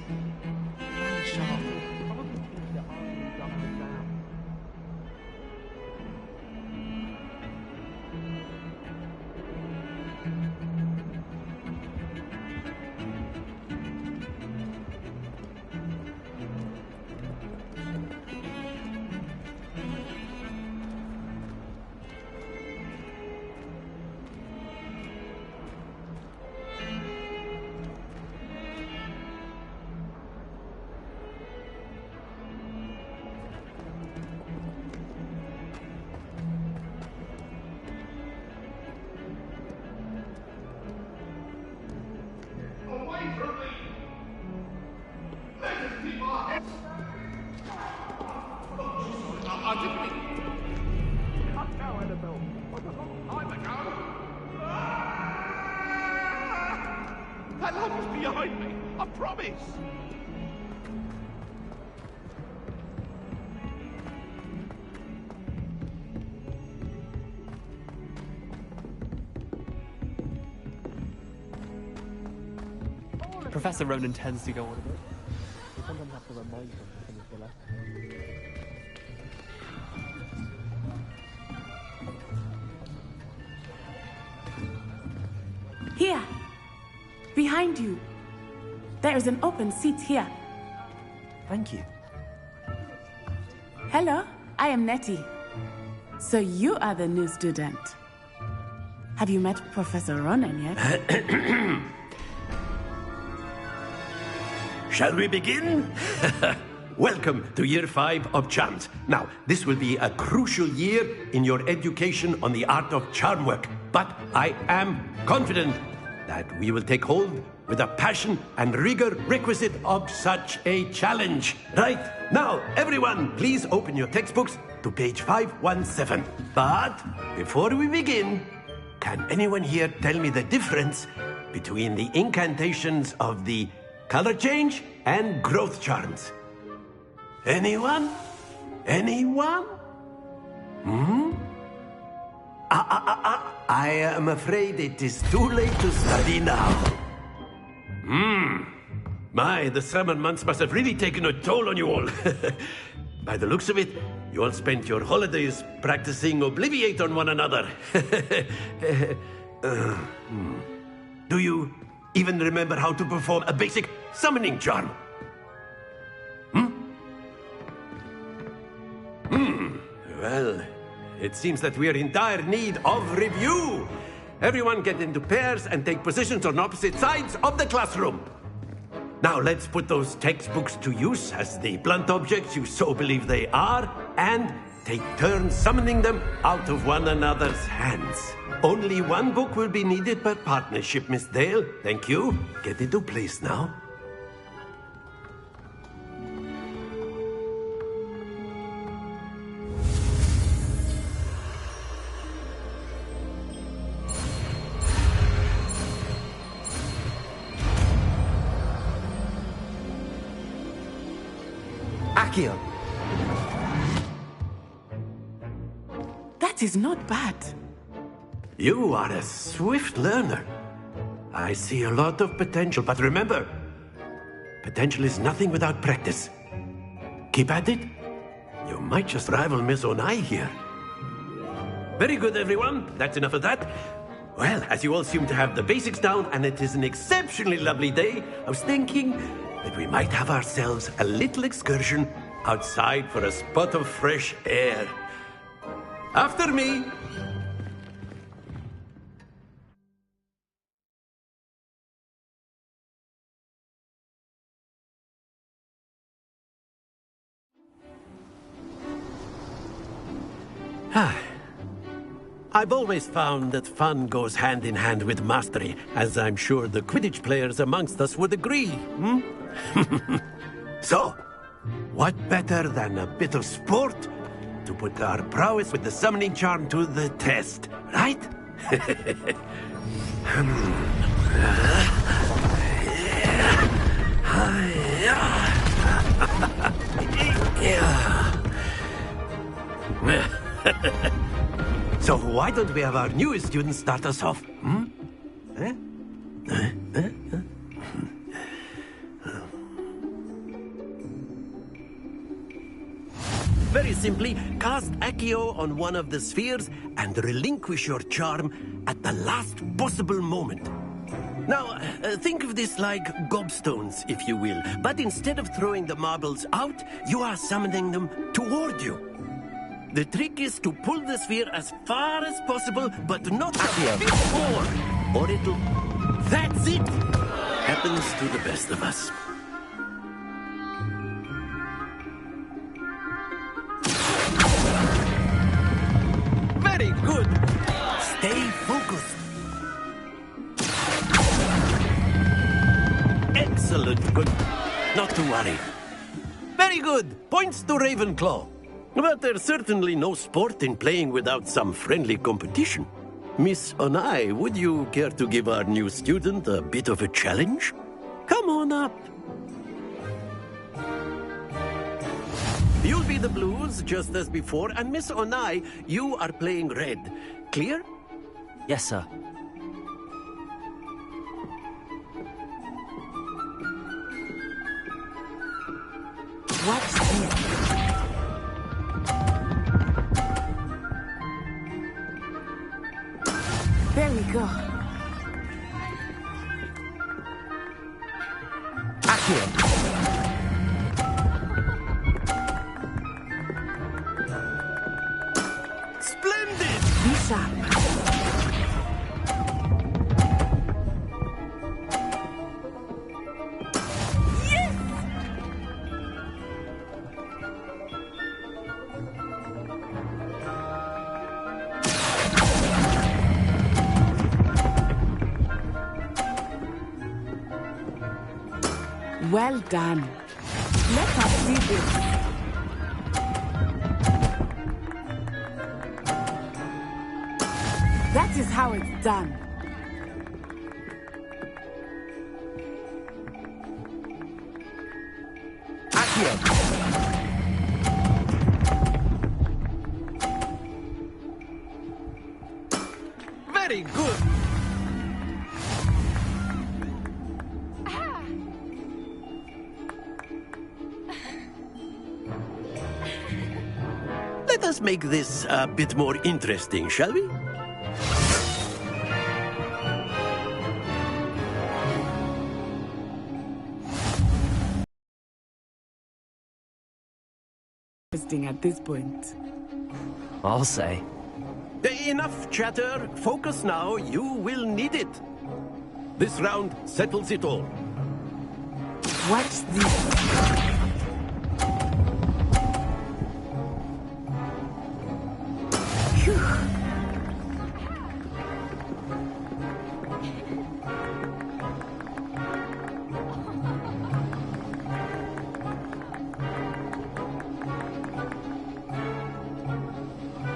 Very sharp. Probably think that I'm done with that. That lamp was behind me, I promise! Professor Ronan tends to go on a bit. We sometimes have to remind him of his villa. Here! Behind you! There is an open seat here. Thank you. Hello, I am Nettie. So you are the new student. Have you met Professor Ronan yet? Shall we begin? Welcome to Year 5 of Charms. Now, this will be a crucial year in your education on the art of charm work, but I am confident that we will take hold with the passion and rigor requisite of such a challenge. Right, now, everyone, please open your textbooks to page 517. But before we begin, can anyone here tell me the difference between the incantations of the color change and growth charms? Anyone? Anyone? I am afraid it is too late to study now. My, the summer months must have really taken a toll on you all. By the looks of it, you all spent your holidays practicing Obliviate on one another. Do you even remember how to perform a basic summoning charm? Well, it seems that we are in dire need of review. Everyone get into pairs and take positions on opposite sides of the classroom. Now let's put those textbooks to use as the blunt objects you so believe they are, and take turns summoning them out of one another's hands. Only one book will be needed per partnership, Miss Dale. Thank you. Get into place now. Accio. That is not bad. You are a swift learner. I see a lot of potential, but remember, potential is nothing without practice. Keep at it. You might just rival Miss Onai here. Very good, everyone. That's enough of that. Well, as you all seem to have the basics down, and it is an exceptionally lovely day, I was thinking that we might have ourselves a little excursion outside for a spot of fresh air. After me. I've always found that fun goes hand in hand with mastery, as I'm sure the Quidditch players amongst us would agree, So, what better than a bit of sport to put our prowess with the summoning charm to the test, right? So why don't we have our newest student start us off? Very simply, cast Accio on one of the spheres and relinquish your charm at the last possible moment. Now, think of this like gobstones, if you will. But instead of throwing the marbles out, you are summoning them toward you. The trick is to pull the sphere as far as possible, but not a bit more, or it'll... That's it! Happens to the best of us. Very good! Stay focused. Excellent. Good. Not to worry. Very good. Points to Ravenclaw. But there's certainly no sport in playing without some friendly competition. Miss Onai, would you care to give our new student a bit of a challenge? Come on up. You'll be the blues, just as before, and Miss Onai, you are playing red. Clear? Yes, sir. What's this? There we go. Accio. Splendid! Be sharp. Well done. Let us see this. That is how it's done. Accio. Very good! Let us make this a bit more interesting, shall we? Interesting at this point. I'll say. Enough chatter. Focus now. You will need it. This round settles it all. Watch this.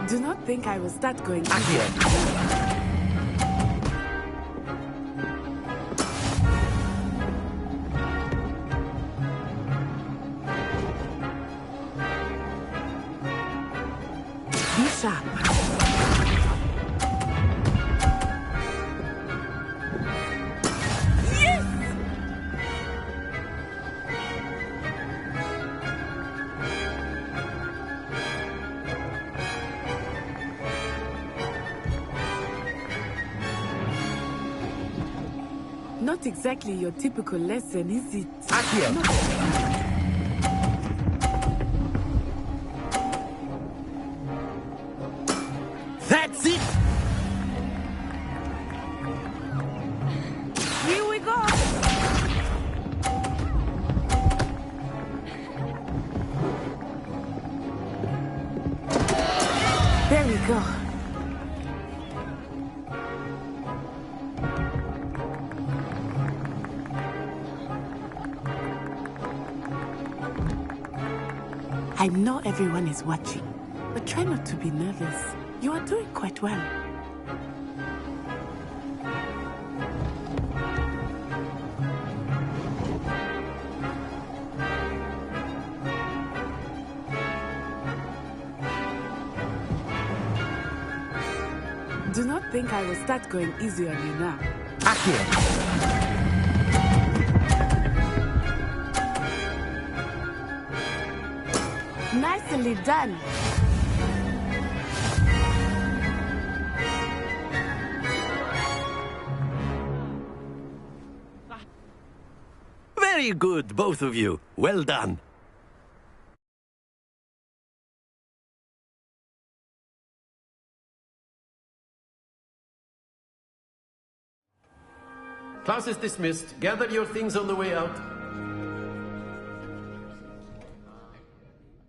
Do not think I will start going. Be sharp. Not exactly your typical lesson, is it? That's it! Here we go! Very I know everyone is watching, but try not to be nervous. You are doing quite well. Do not think I will start going easy on you now. Accio! Nicely done. Very good, both of you. Well done. Class is dismissed. Gather your things on the way out.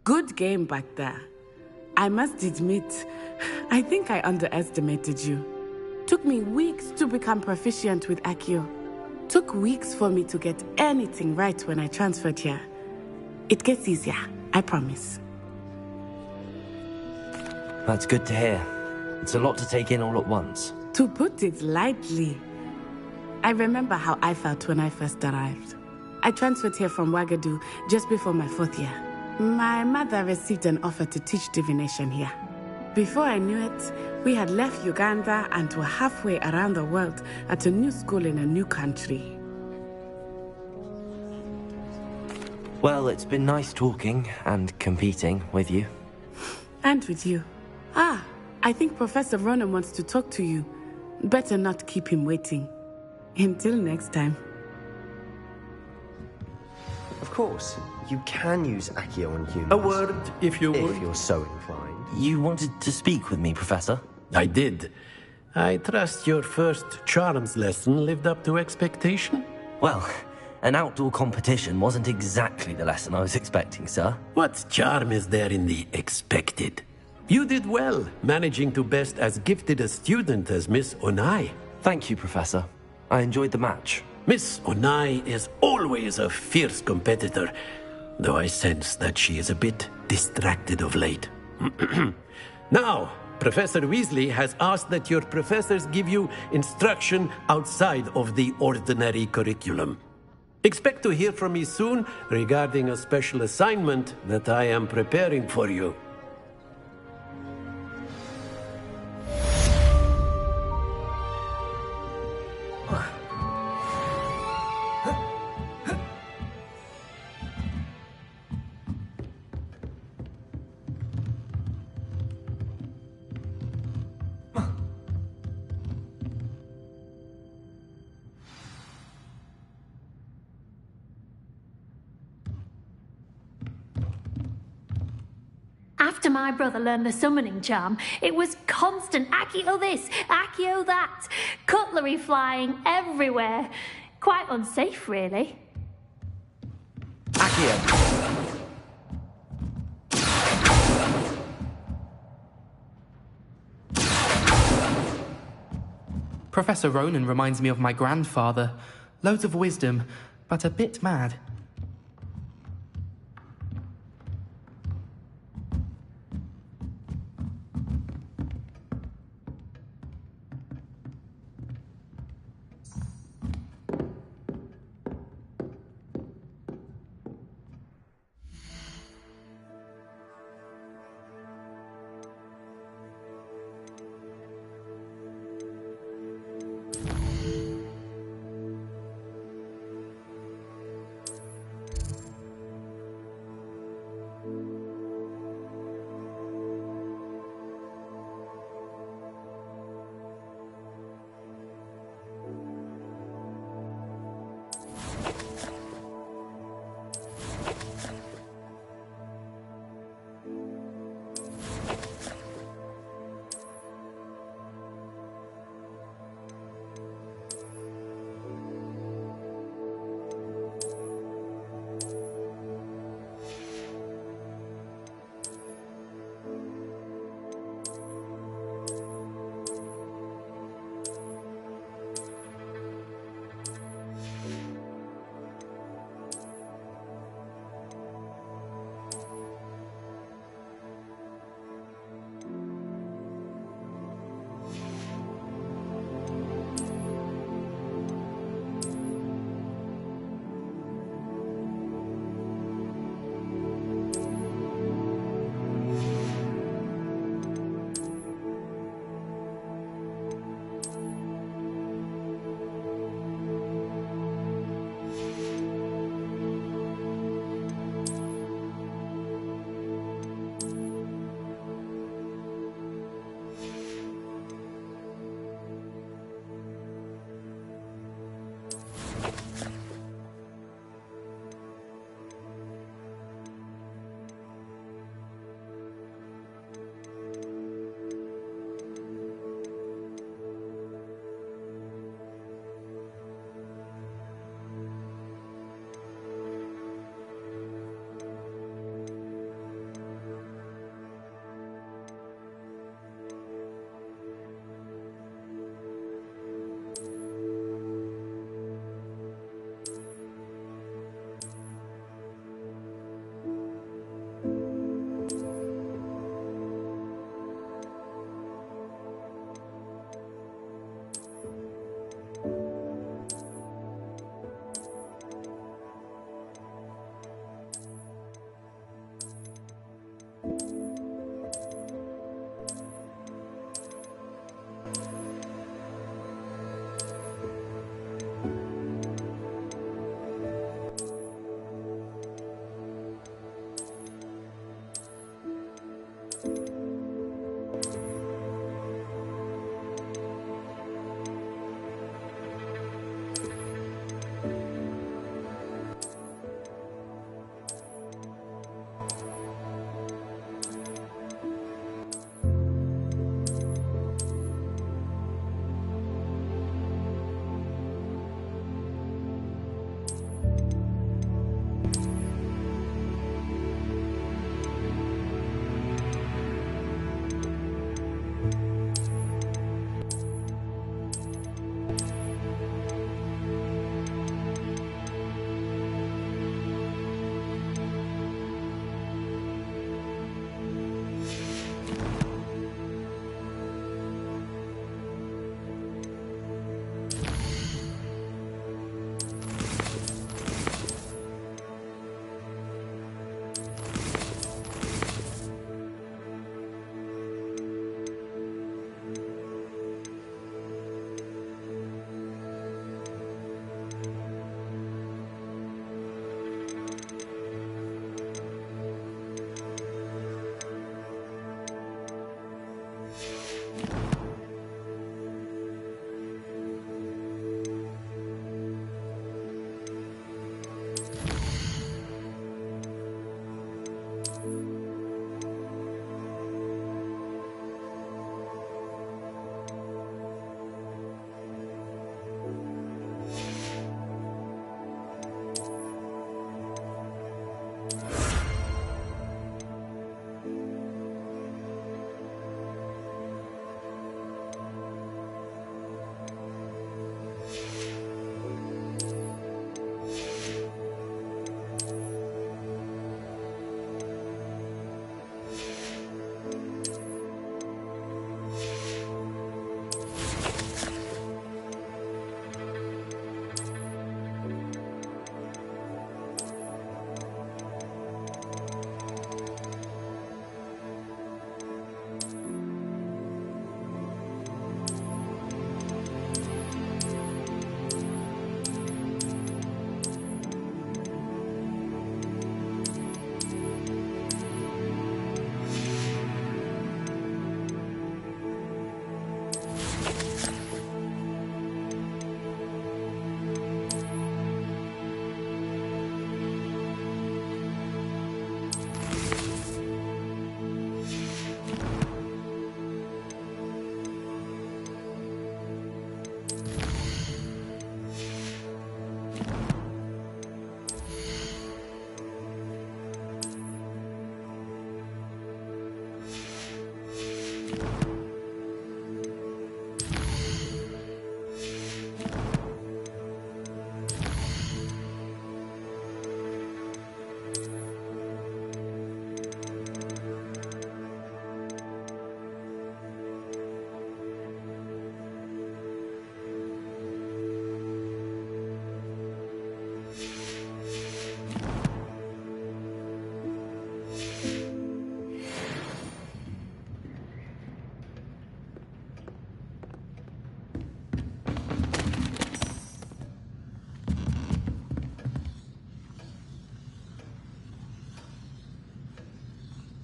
Good game back there. I must admit, I think I underestimated you. Took me weeks to become proficient with Accio. Took weeks for me to get anything right when I transferred here. It gets easier, I promise. That's good to hear. It's a lot to take in all at once. To put it lightly, I remember how I felt when I first arrived. I transferred here from Ouagadougou just before my 4th year. My mother received an offer to teach divination here. Before I knew it, we had left Uganda and were halfway around the world at a new school in a new country. Well, it's been nice talking and competing with you. And with you. I think Professor Ronan wants to talk to you. Better not keep him waiting. Until next time. Of course, you can use Accio on humans. A word, if you would. If you're so inclined. You wanted to speak with me, Professor? I did. I trust your first charms lesson lived up to expectation? Well, an outdoor competition wasn't exactly the lesson I was expecting, sir. What charm is there in the expected? You did well, managing to best as gifted a student as Miss Onai. Thank you, Professor. I enjoyed the match. Miss Onai is always a fierce competitor, though I sense that she is a bit distracted of late. Now, Professor Weasley has asked that your professors give you instruction outside of the ordinary curriculum. Expect to hear from me soon regarding a special assignment that I am preparing for you. After my brother learned the summoning charm, it was constant Accio this, Accio that, cutlery flying everywhere. Quite unsafe, really. Accio! Professor Ronan reminds me of my grandfather. Loads of wisdom, but a bit mad.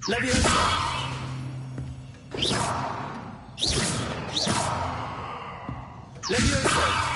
Leviosa! Leviosa!